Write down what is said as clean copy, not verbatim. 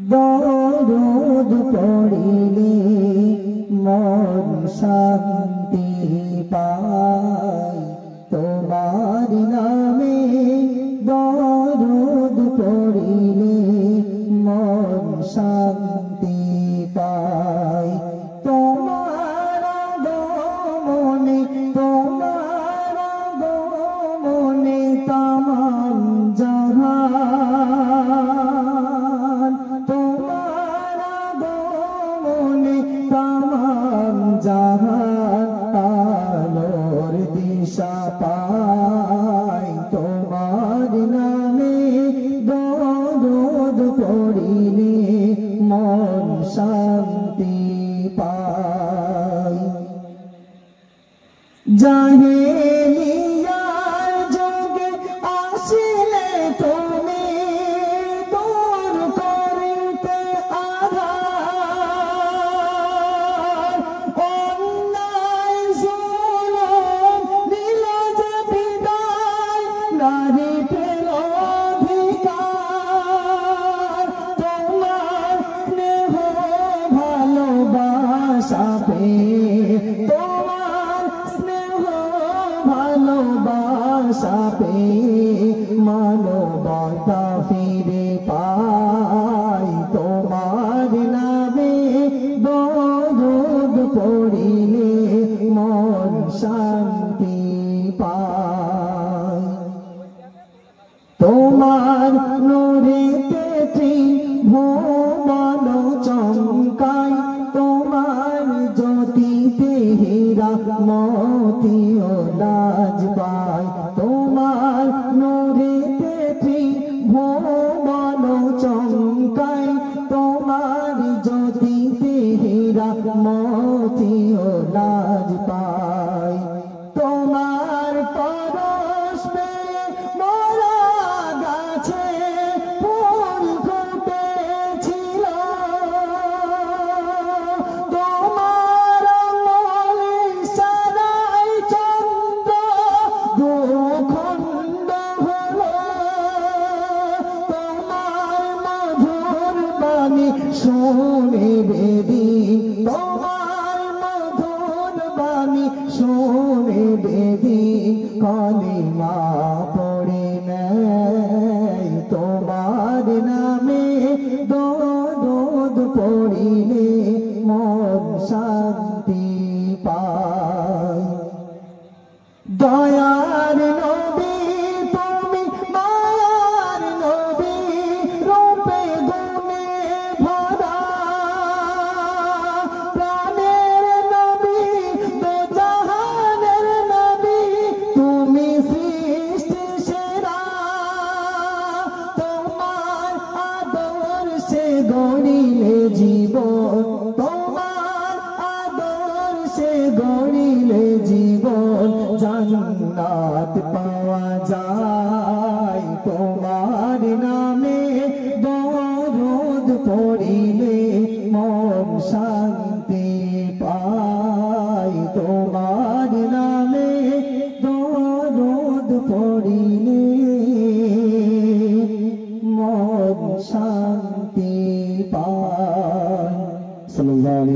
দরুদ পড়িলে মন শান্তি পায় তোমার নামে দরুদ পড়িলে মন শান্তি পায় তোমার আগমনে তোমার আগমনে তামাম জাহান তোমার আগমনে তামাম জাহান আলোর দিশা পায় তোমার নামে দরুদ পড়িলে মন শান্তি পায় জাহেলিয়ার যুগে আসিলে তুমি দূর করিতে আধার অন্যায় জুলুম দিল যে বিদায় নারী পেল অধিকার তোমার স্নেহ ভালোবাসা পেয়ে তোমার স্নেহ ভালোবাসা পেয়ে মানবতা ফিরে পাই তোমার নামে দরুদ পড়িলে মন শান্তি পায় তোমার নূরেতে ত্রিভুবন চমকায় তোমার জ্যোতিতে হীরা মতি ও লাজ পায় তোমার নূরেতে ত্রিভুবন চমকায় তোমার জ্যোতিতে হীরা মতি ও লাজ পায় তোমার পরশ পেয়ে মোরা গাছে ফুল ফুটেছিল তোমার মলিসারাই চন্দ্র দুখণ্ড হলো তোমার মধুর বাণী শুনে বেদিন তোমার মধুর বাণী শুনে বেদিন কলিমা পড়ে নেয় তোমার নামে দরুদ পড়িলে মন শান্তি পায় দয়ার নবী তুমি মায়ার নবী রূপে গুণে ভরা প্রাণের নবী দো জাহানের নবী তুমি সৃষ্টি সেরা তোমার আদর্শে গড়িলে জীবন তোমার আদর্শে গড়িলে জীবন জান্নাত